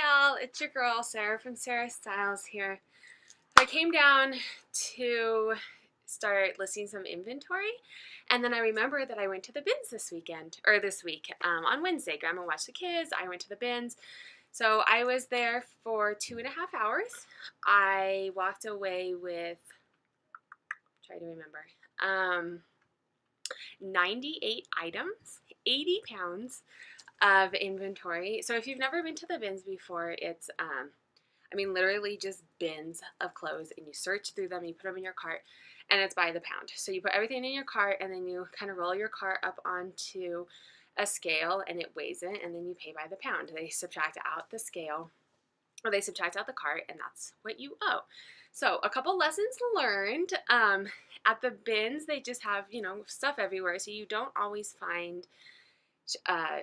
y'all, it's your girl Sarah from Sarah Styles here. I came down to start listing some inventory, and then I remembered that I went to the bins this week on Wednesday. Grandma watched the kids, I went to the bins. So I was there for 2.5 hours. I walked away with, try to remember, 98 items, 80 pounds of inventory. So if you've never been to the bins before, it's literally just bins of clothes, and you search through them, you put them in your cart, and it's by the pound. So you put everything in your cart, and then you kind of roll your cart up onto a scale, and it weighs it, and then you pay by the pound. They subtract out the scale, or they subtract out the cart, and that's what you owe. So a couple lessons learned. At the bins, they just have, stuff everywhere, so you don't always find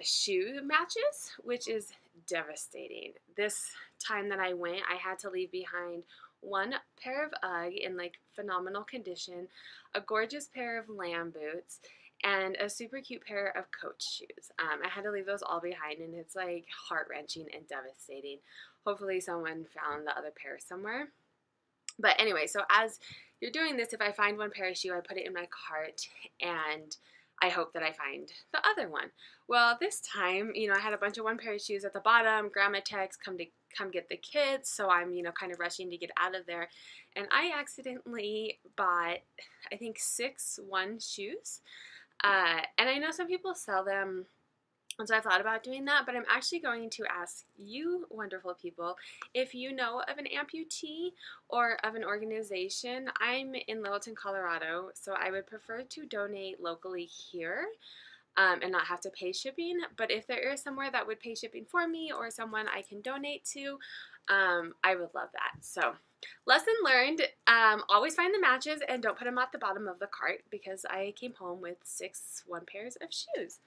shoe matches, which is devastating. This time that I went, I had to leave behind one pair of UGG in phenomenal condition, a gorgeous pair of lamb boots, and a super cute pair of Coach shoes. I had to leave those all behind, and it's heart-wrenching and devastating. Hopefully someone found the other pair somewhere. But anyway, so as you're doing this, if I find one pair of shoe, I put it in my cart, and I hope that I find the other one. Well, this time, I had a bunch of one pair of shoes at the bottom. Grandma texts, come get the kids. So I'm, kind of rushing to get out of there. And I accidentally bought, I think, 6 one shoes. And I know some people sell them, and so I thought about doing that, but I'm actually going to ask you wonderful people if you know of an amputee or of an organization. I'm in Littleton, Colorado, so I would prefer to donate locally here and not have to pay shipping. But if there is somewhere that would pay shipping for me, or someone I can donate to, I would love that. So lesson learned, always find the matches and don't put them at the bottom of the cart, because I came home with 6 one pairs of shoes.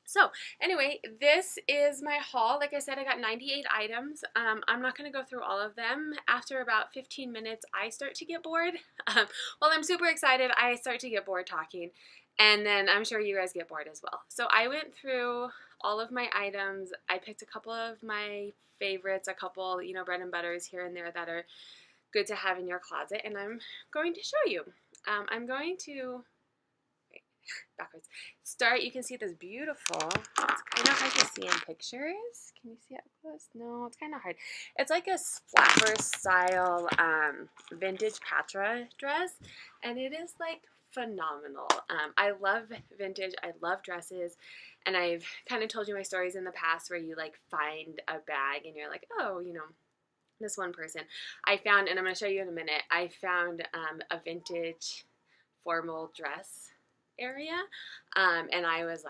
So anyway, this is my haul. Like I said, I got 98 items. I'm not going to go through all of them. After about 15 minutes, I start to get bored. While I'm super excited, I start to get bored talking. And then I'm sure you guys get bored as well. So I went through all of my items. I picked a couple of my favorites, a couple, bread and butters here and there that are good to have in your closet. And I'm going to show you. I'm going to... backwards. You can see this beautiful, it's kind of hard to see in pictures. Can you see it up close? No, it's kind of hard. It's like a flapper style vintage Patra dress, and it is phenomenal. I love vintage. I love dresses, and I've kind of told you my stories in the past where you find a bag and you're like, oh, this one person I found, and I'm going to show you in a minute, I found a vintage formal dress area, and I was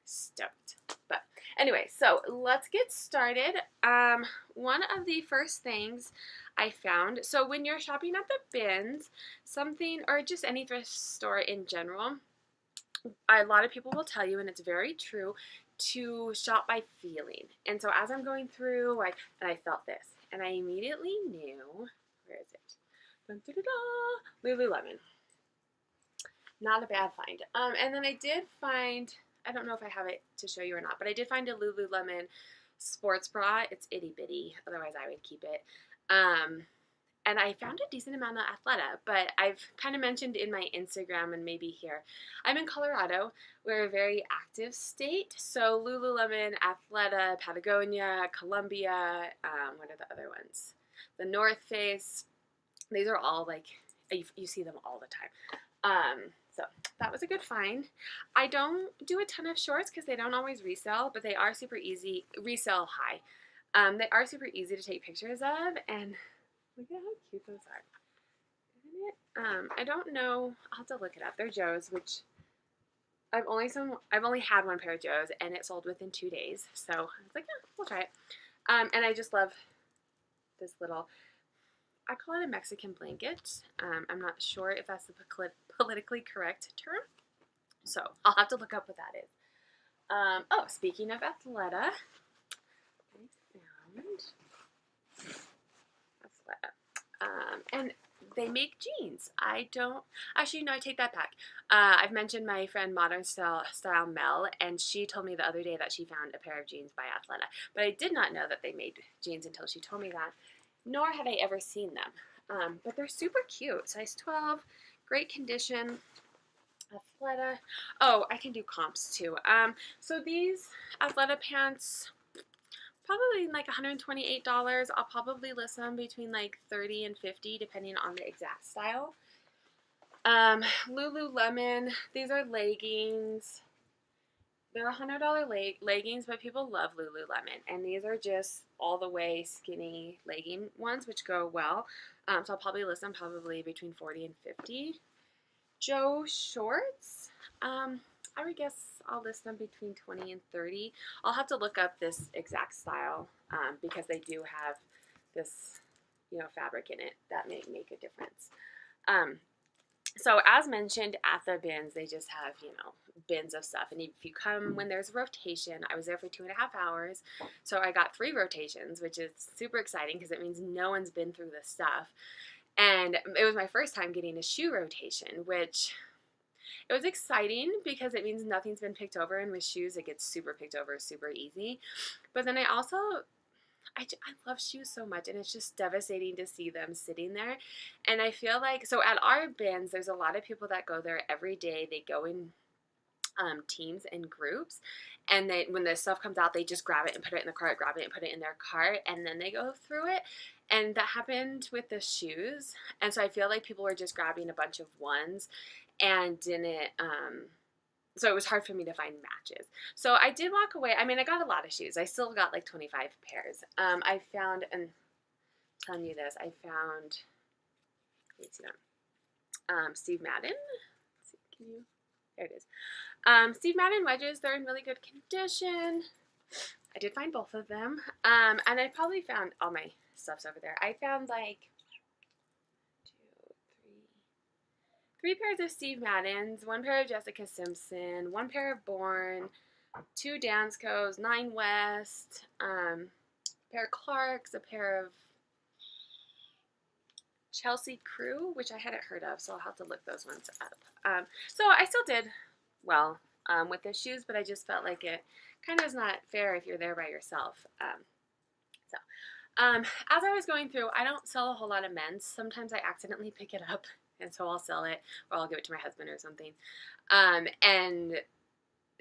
stoked. But anyway, so let's get started. One of the first things I found, so when you're shopping at the bins, or just any thrift store in general, a lot of people will tell you, and it's very true, to shop by feeling. And so as I'm going through, and I felt this, and I immediately knew, where is it? Dun, dun, dun, dun, Lululemon. Not a bad find. And then I did find, I don't know if I have it to show you or not, but I did find a Lululemon sports bra. It's itty bitty, otherwise I would keep it. And I found a decent amount of Athleta, but I've kind of mentioned in my Instagram and maybe here, I'm in Colorado. We're a very active state, so Lululemon, Athleta, Patagonia, Columbia, what are the other ones? The North Face. These are all you see them all the time. So that was a good find. I don't do a ton of shorts because they don't always resell, but they are super easy, resell high. They are super easy to take pictures of, and look at how cute those are. Isn't it? I don't know, I'll have to look it up. They're Joe's, which I've only had one pair of Joe's, and it sold within 2 days. So I was like, yeah, we'll try it. And I just love this little, I call it a Mexican blanket. I'm not sure if that's the politically correct term, so I'll have to look up what that is. Oh, speaking of Athleta, I found Athleta. And they make jeans. I don't, actually, no, I take that back. I've mentioned my friend Modern Style Mel, and she told me the other day that she found a pair of jeans by Athleta, but I did not know that they made jeans until she told me that, nor had I ever seen them. But they're super cute. Size 12, great condition. Athleta. Oh, I can do comps too. So these Athleta pants, probably like $128. I'll probably list them between like $30 and $50 depending on the exact style. Lululemon, these are leggings. They're $100 leggings, but people love Lululemon, and these are just all the way skinny legging ones, which go well. So I'll probably list them probably between $40 and $50. Joe shorts, I would guess I'll list them between $20 and $30. I'll have to look up this exact style because they do have this, fabric in it that may make a difference. So as mentioned at the bins, they just have, bins of stuff. And if you come when there's rotation, I was there for 2.5 hours. So I got 3 rotations, which is super exciting because it means no one's been through this stuff. And it was my first time getting a shoe rotation, which it was exciting because it means nothing's been picked over. And with shoes, it gets super picked over super easy. But then I love shoes so much, and it's just devastating to see them sitting there. And I feel like, so at our bins, there's a lot of people that go there every day. They go in teams and groups, and when the stuff comes out, they just grab it and put it in the cart, grab it and put it in their cart, and then they go through it. And that happened with the shoes. And so I feel like people were just grabbing a bunch of ones and didn't, so it was hard for me to find matches. So I did walk away. I mean, I got a lot of shoes. I still got like 25 pairs. I found, and I'm telling you this, I found, Steve Madden. Let's see, can you, there it is. Steve Madden wedges, they're in really good condition. I did find both of them. And I probably found all my stuff's over there. I found like 3 pairs of Steve Maddens, 1 pair of Jessica Simpson, 1 pair of Bourne, 2 Danskos, 9 West, a pair of Clarks, a pair of Chelsea Crew, which I hadn't heard of, so I'll have to look those ones up. So I still did well with the shoes, but I just felt like it kind of is not fair if you're there by yourself. As I was going through, I don't sell a whole lot of men's. Sometimes I accidentally pick it up, and so I'll sell it, or I'll give it to my husband or something. And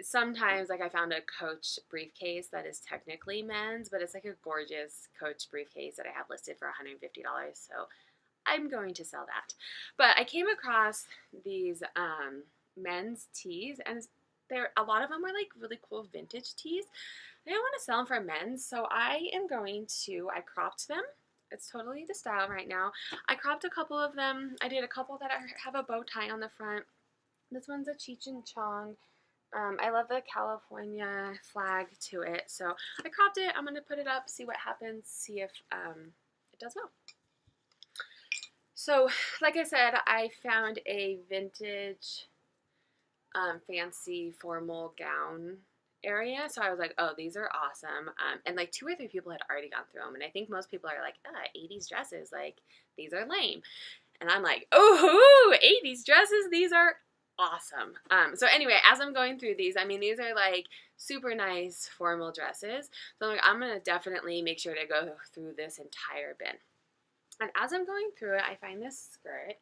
sometimes, like, I found a Coach briefcase that is technically men's, but it's like a gorgeous Coach briefcase that I have listed for $150, so I'm going to sell that. But I came across these men's tees, and a lot of them were like really cool vintage tees. I don't want to sell them for men's, so I cropped them. It's totally the style right now. I cropped a couple of them. I did a couple that have a bow tie on the front. This one's a Cheech and Chong. I love the California flag to it, so I cropped it. I'm going to put it up, see what happens, see if it does well. So, like I said, I found a vintage fancy formal gown area, so I was like, oh, these are awesome. And like 2 or 3 people had already gone through them, and I think most people are like, 80s dresses, like, these are lame. And I'm like, oh, 80s dresses, these are awesome. So anyway, as I'm going through these, I mean, these are like super nice formal dresses, so I'm gonna definitely make sure to go through this entire bin. And as I'm going through it, I find this skirt,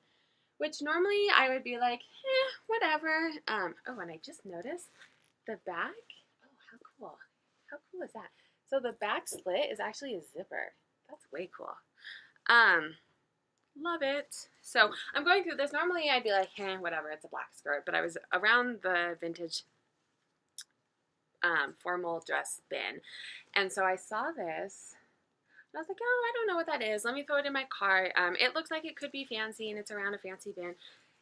which normally I would be like, whatever. Oh, and I just noticed the back. Oh, how cool. How cool is that? So the back slit is actually a zipper. That's way cool. Love it. So I'm going through this. Normally I'd be like, whatever, it's a black skirt. But I was around the vintage formal dress bin. And so I saw this. And I was like, oh, I don't know what that is. Let me throw it in my cart. It looks like it could be fancy, and it's around a fancy bin.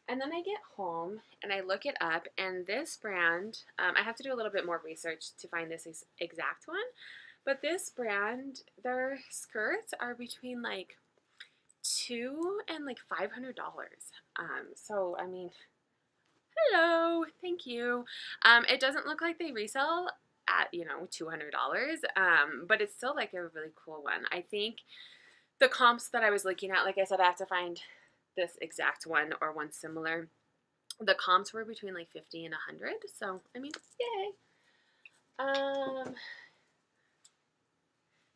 And then I get home, and I look it up, and this brand, I have to do a little bit more research to find this exact one, but this brand, their skirts are between like $200 and like $500. So, I mean, hello, thank you. It doesn't look like they resell at, $200, but it's still like a really cool one. I think the comps that I was looking at, like I said, I have to find this exact one or one similar. The comps were between like 50 and 100, so I mean, yay.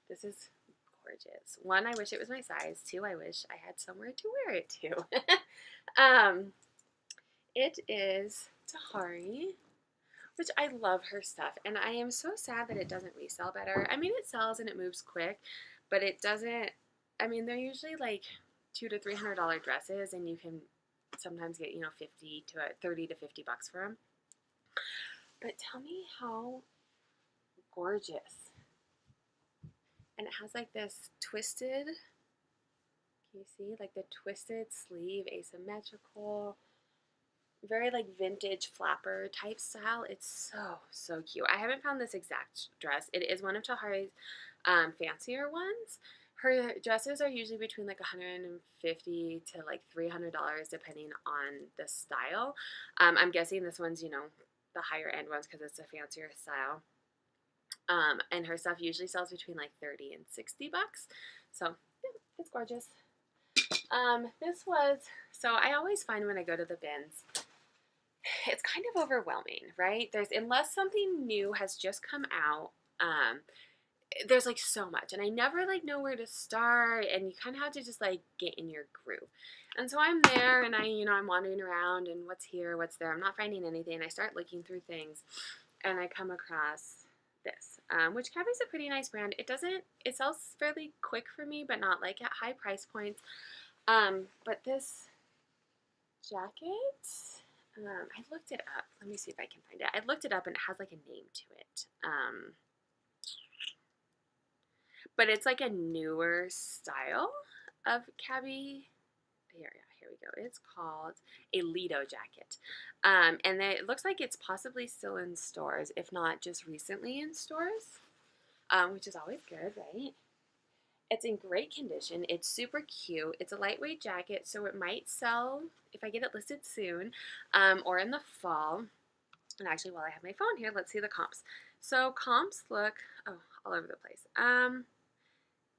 This is gorgeous. One, I wish it was my size. Two, I wish I had somewhere to wear it to. It is Tahari, which I love her stuff, and I am so sad that it doesn't resell better. I mean, it sells and it moves quick, but it doesn't. I mean, they're usually like $200 to $300 dresses, and you can sometimes get, you know, 50 to 30 to 50 bucks for them. But tell me how gorgeous. And it has like this twisted, can you see? Like the twisted sleeve, asymmetrical, very like vintage flapper type style. It's so cute. I haven't found this exact dress. It is one of Tahari's fancier ones. Her dresses are usually between like $150 to like $300 depending on the style. I'm guessing this one's, you know, the higher end ones because it's a fancier style. And her stuff usually sells between like 30 and 60 bucks. So yeah, it's gorgeous. This was, so I always find when I go to the bins, it's kind of overwhelming, right? Unless something new has just come out, there's like so much, and I never like know where to start, and you kind of have to just like get in your groove. And so I'm there, and I'm wandering around, and what's here, what's there, I'm not finding anything. I start looking through things, and I come across this, which Cabby's a pretty nice brand. It sells fairly quick for me, but not like at high price points. But this jacket, I looked it up. Let me see if I can find it. I looked it up, and it has like a name to it. But it's like a newer style of Cabby. Here we go. It's called a Lido jacket. And it looks like it's possibly still in stores, if not just recently in stores, which is always good, right? It's in great condition. It's super cute. It's a lightweight jacket, so it might sell if I get it listed soon, or in the fall. And actually, while I have my phone here, let's see the comps. So comps look, all over the place.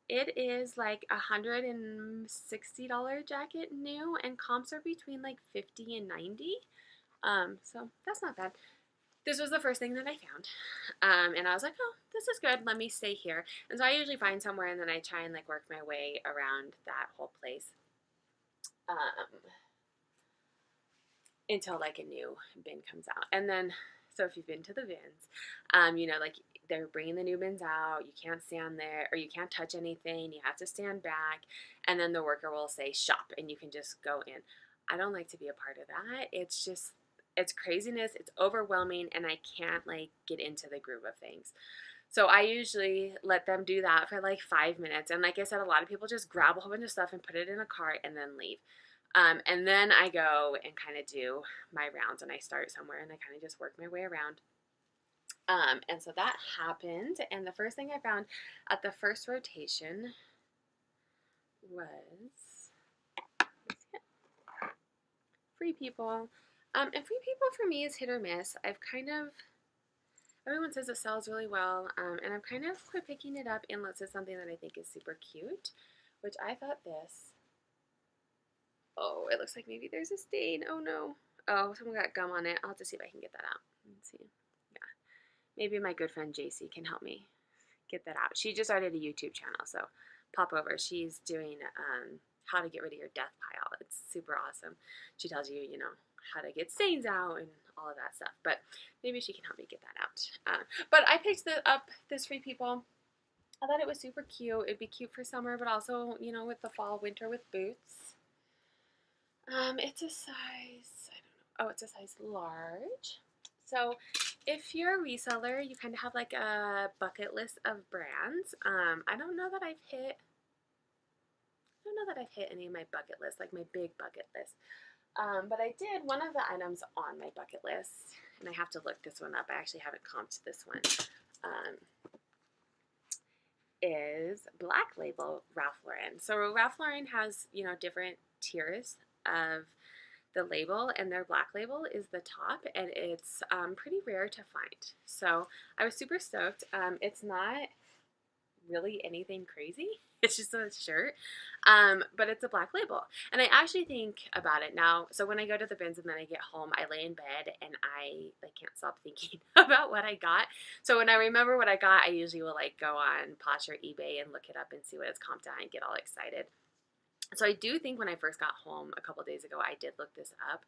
It is like $160 jacket new, and comps are between like 50 and 90. So that's not bad. This was the first thing that I found, and I was like, oh, this is good. Let me stay here. And so I usually find somewhere, and then I try and like work my way around that whole place until like a new bin comes out. And then, so if you've been to the bins, like they're bringing the new bins out, you can't stand there, or you can't touch anything, you have to stand back, and then the worker will say shop, and you can just go in. I don't like to be a part of that. It's craziness, it's overwhelming, and I can't like get into the groove of things. So I usually let them do that for like 5 minutes, and like I said, a lot of people just grab a whole bunch of stuff and put it in a cart and then leave. And then I go and kind of do my rounds, and I start somewhere, and I kind of just work my way around. And so that happened, and the first thing I found at the first rotation was Free People. And Free People for me is hit or miss. Everyone says it sells really well, and I've kind of quit picking it up unless it's something that I think is super cute, which I thought this. Oh, it looks like maybe there's a stain. Oh no. Oh, someone got gum on it. I'll have to see if I can get that out. Let's see. Yeah. Maybe my good friend JC can help me get that out. She just started a YouTube channel, so pop over. She's doing how to get rid of your death pile. It's super awesome. She tells you, how to get stains out and all of that stuff. But maybe she can help me get that out. But I picked up this Free People. I thought it was super cute. It'd be cute for summer, but also, with the fall, winter with boots. It's a size, I don't know. Oh, it's a size large. So if you're a reseller, you kind of have like a bucket list of brands. I don't know that I've hit any of my bucket list, like my big bucket list. But I did one of the items on my bucket list, and I have to look this one up. I actually haven't comped this one. Is Black Label Ralph Lauren. So Ralph Lauren has, different tiers of the label, and their Black Label is the top, and it's pretty rare to find. So I was super stoked. It's not really anything crazy. It's just a shirt, but it's a black label. And I actually think about it now. So when I go to the bins and then I get home, I lay in bed and I like can't stop thinking about what I got. So when I remember what I got, I usually will like go on Posh or eBay and look it up and see what it's comped at and get all excited. So I do think when I first got home a couple days ago, I did look this up,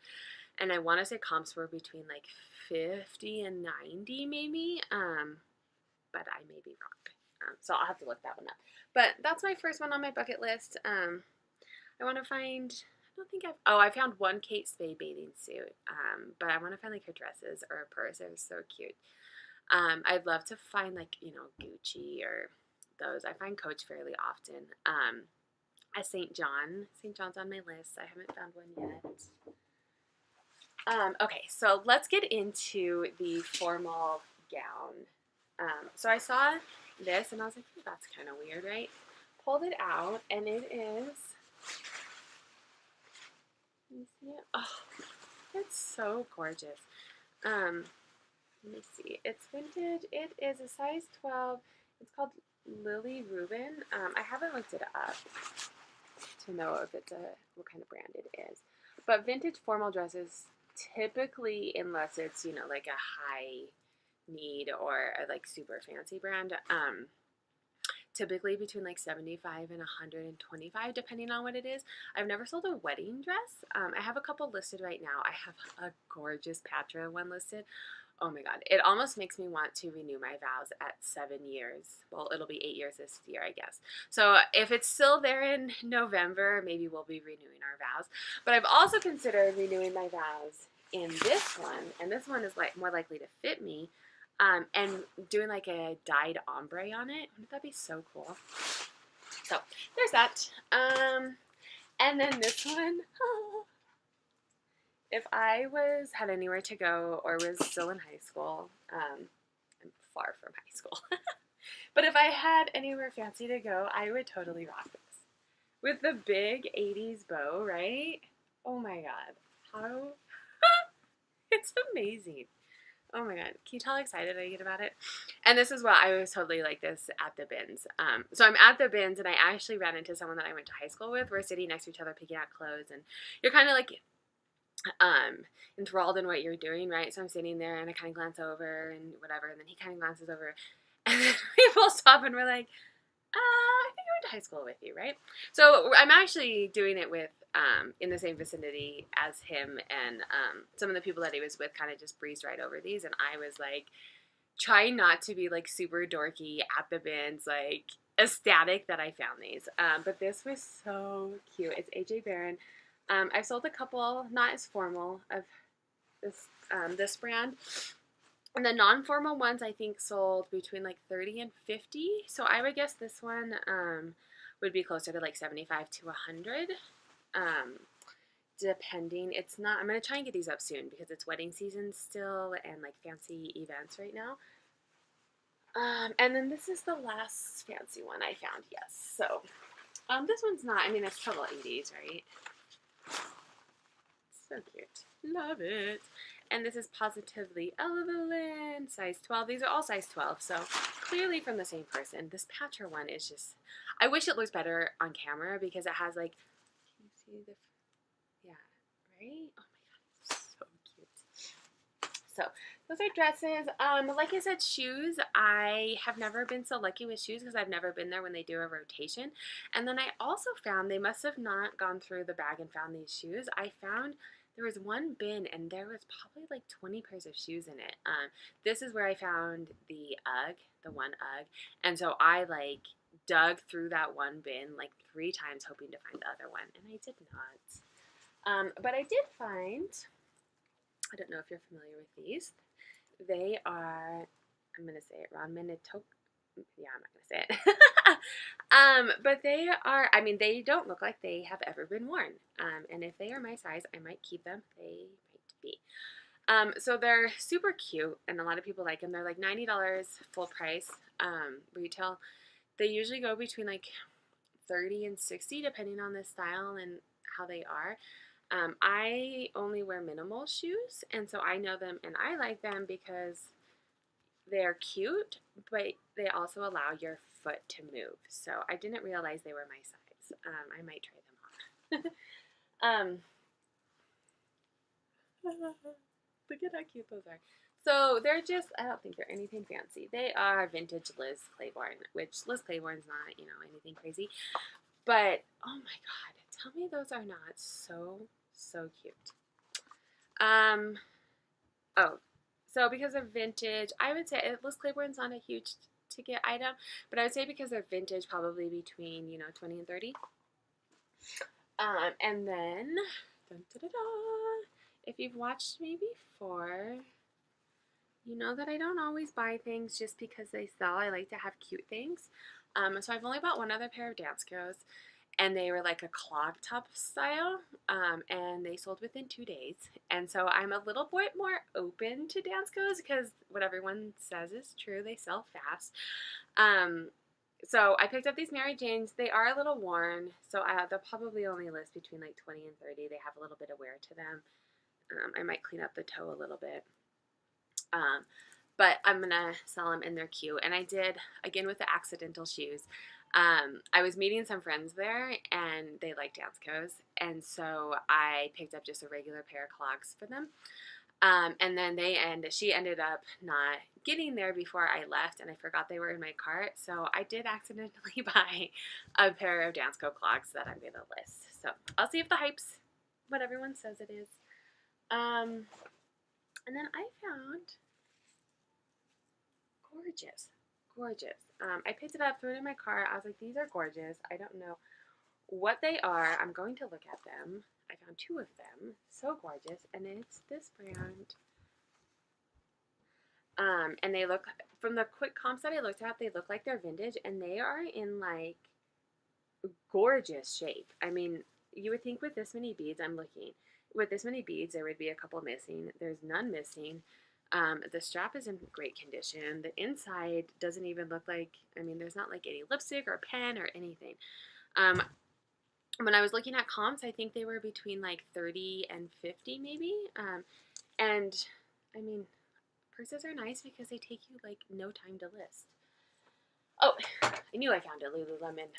and I want to say comps were between like 50 and 90 maybe, but I may be wrong. So I'll have to look that one up. But that's my first one on my bucket list. I want to find, I don't think I found one Kate Spade bathing suit, but I want to find like her dresses or a purse. It was so cute. I'd love to find like, Gucci or those. I find Coach fairly often. A St. John's on my list. I haven't found one yet. Okay, so let's get into the formal gown. So I saw this and I was like, oh, that's kind of weird, right? Pulled it out and it is, you see it? Oh, it's so gorgeous. Let me see. It's vintage. It is a size 12. It's called Lily Rubin. I haven't looked it up to know if it's what kind of brand it is. But vintage formal dresses, typically, unless it's, like a high need or a like super fancy brand, typically between like 75 and 125 depending on what it is. I've never sold a wedding dress. I have a couple listed right now. I have a gorgeous Patra one listed. Oh my god, it almost makes me want to renew my vows at 7 years. Well, it'll be 8 years this year, I guess. So if it's still there in November, maybe we'll be renewing our vows. But I've also considered renewing my vows in this one, and this one is like more likely to fit me, and doing like a dyed ombre on it. Wouldn't that be so cool? So there's that. And then this one. If I had anywhere to go or was still in high school, I'm far from high school, but if I had anywhere fancy to go, I would totally rock this. With the big 80s bow, right? Oh my god. How? It's amazing. Oh my god. Can you tell how excited I get about it? And this is what I was totally like this at the bins. So I'm at the bins and I actually ran into someone that I went to high school with. We're sitting next to each other picking out clothes and you're kind of like enthralled in what you're doing, right? So I'm sitting there and I kind of glance over and whatever, and then he kind of glances over and then we both stop and we're like, I think I went to high school with you, right? So I'm actually doing it with in the same vicinity as him, and some of the people that he was with kind of just breezed right over these, and I was like trying not to be like super dorky at the bins, like ecstatic that I found these. But this was so cute. It's AJ Barron. I've sold a couple, not as formal, of this brand. And the non-formal ones, I think, sold between like 30 and 50. So I would guess this one would be closer to like 75 to 100, depending. It's not, I'm going to try and get these up soon because it's wedding season still and like fancy events right now. And then this is the last fancy one I found, yes. So this one's not, I mean, it's total 80s, right? So cute. Love it. And this is Positively Evelyn, size 12. These are all size 12, so clearly from the same person. This Patra one is just, I wish it looks better on camera because it has like, can you see the, yeah, right? Oh my god, it's so cute. So those are dresses. Like I said, shoes. I have never been so lucky with shoes because I've never been there when they do a rotation. And then I also found, they must have not gone through the bag and found these shoes. I found there was one bin and there was probably like 20 pairs of shoes in it. This is where I found the UGG, the one UGG. And so I like dug through that one bin like 3 times hoping to find the other one. And I did not. But I did find, I don't know if you're familiar with these. They are, I'm going to say it wrong, yeah, I'm not going to say it. But they are, I mean, they don't look like they have ever been worn. And if they are my size, I might keep them. They might be. So they're super cute, and a lot of people like them. They're like $90 full price retail. They usually go between like 30 and 60 depending on the style and how they are. I only wear minimal shoes, and so I know them and I like them because they're cute, but they also allow your foot to move. So I didn't realize they were my size. I might try them on. Look at how cute those are. So they're just, I don't think they're anything fancy. They are vintage Liz Claiborne, which Liz Claiborne's not, you know, anything crazy. But, oh my God, tell me those are not so, so cute. Oh, so because they're vintage, I would say Liz Claiborne's not a huge ticket item, but I would say because they're vintage, probably between, you know, 20 and 30. And then, dun, da, da, da, if you've watched me before, you know that I don't always buy things just because they sell. I like to have cute things. So I've only bought one other pair of Danskos, and they were like a clog top style, and they sold within 2 days. And so I'm a little bit more open to Danskos because what everyone says is true. They sell fast. So I picked up these Mary Janes. They are a little worn, so they'll probably only list between like 20 and 30. They have a little bit of wear to them. I might clean up the toe a little bit. But I'm going to sell them and they're cute. And I did, again, with the accidental shoes. I was meeting some friends there and they like Danskos. And so I picked up just a regular pair of clogs for them. And then she ended up not getting there before I left, and I forgot they were in my cart. So I did accidentally buy a pair of Dansko clogs that I'm going to list. So I'll see if the hype's what everyone says it is. And then I found gorgeous. I picked it up, threw it in my cart. I was like, these are gorgeous. I don't know what they are. I'm going to look at them. I found 2 of them. So gorgeous. And it's this brand. And they look, from the quick comps that I looked at, they look like they're vintage. And they are in, like, gorgeous shape. I mean, you would think with this many beads, with this many beads, there would be a couple missing. There's none missing. The strap is in great condition. The inside doesn't even look like, I mean, there's not like any lipstick or pen or anything. When I was looking at comps, I think they were between like 30 and 50 maybe. And I mean, purses are nice because they take you like no time to list. Oh, I knew I found a Lululemon.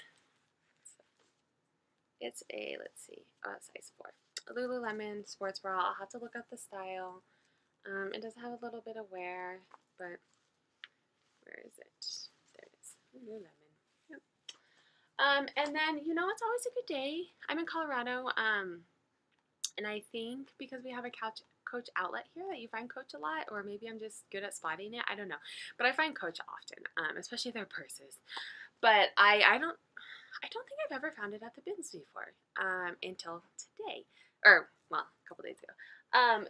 It's a, let's see, size 4. A Lululemon sports bra. I'll have to look up the style. It does have a little bit of wear, but where is it? There it is. Lululemon. Yep. And then, you know, it's always a good day. I'm in Colorado, and I think because we have a Coach outlet here that you find Coach a lot, or maybe I'm just good at spotting it. I don't know, but I find Coach often, especially their purses. But I don't think I've ever found it at the bins before until today, or well, a couple days ago.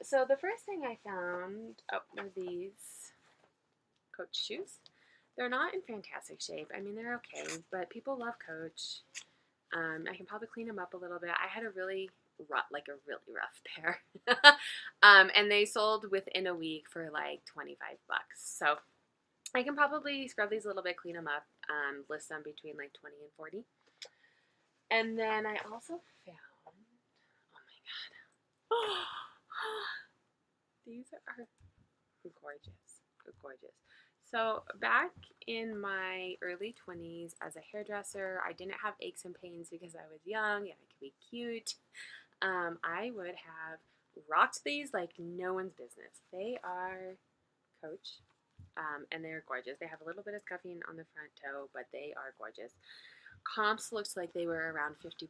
So the first thing I found were these Coach shoes. They're not in fantastic shape. I mean, they're okay, but people love Coach. I can probably clean them up a little bit. I had a really rough pair. And they sold within a week for like $25. So I can probably scrub these a little bit, clean them up, list them between like 20 and 40. And then I also found, oh my God. These are gorgeous. So back in my early 20s as a hairdresser, I didn't have aches and pains because I was young and I could be cute. I would have rocked these like no one's business. They are Coach, and they're gorgeous. They have a little bit of scuffing on the front toe, but they are gorgeous. Comps looked like they were around $50,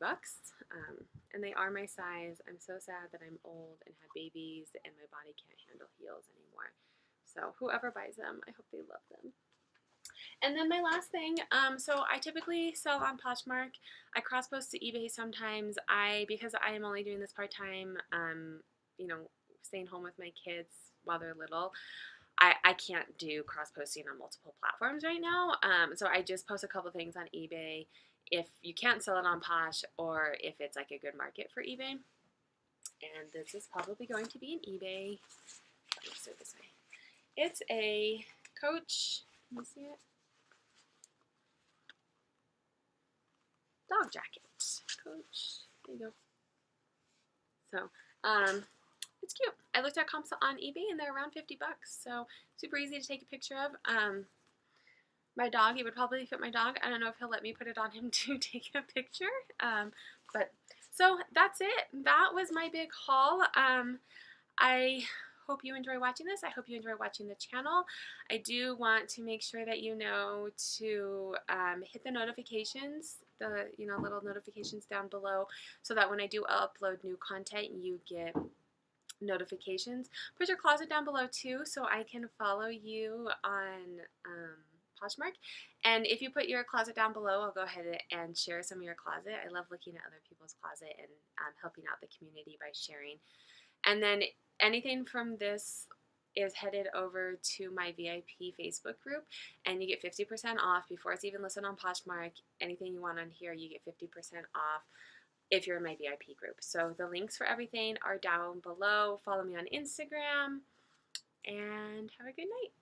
and they are my size. I'm so sad that I'm old and have babies and my body can't handle heels anymore. So whoever buys them, I hope they love them. And then my last thing, so I typically sell on Poshmark. I cross-post to eBay sometimes. Because I am only doing this part-time, you know, staying home with my kids while they're little, I can't do cross-posting on multiple platforms right now. So I just post a couple things on eBay if you can't sell it on Posh or if it's like a good market for eBay. And this is probably going to be an eBay. Let's do it this way. It's a Coach, can you see it? Dog jacket. Coach. There you go. So, It's cute. I looked at comps on eBay and they're around 50 bucks, so super easy to take a picture of. My dog, it would probably fit my dog. I don't know if he'll let me put it on him to take a picture. But so that's it. That was my big haul. I hope you enjoy watching this. I hope you enjoy watching the channel. I do want to make sure that you know to hit the notifications, the little notifications down below, so that when I do upload new content, you get notifications. Put your closet down below too, so I can follow you on Poshmark. And if you put your closet down below, I'll go ahead and share some of your closet. I love looking at other people's closet and helping out the community by sharing. And then anything from this is headed over to my VIP Facebook group, and you get 50% off before it's even listed on Poshmark. Anything you want on here, you get 50% off if you're in my VIP group. So the links for everything are down below. Follow me on Instagram, and have a good night.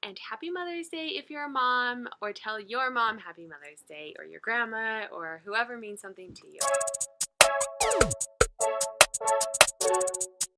And happy Mother's Day if you're a mom, or tell your mom happy Mother's Day, or your grandma, or whoever means something to you.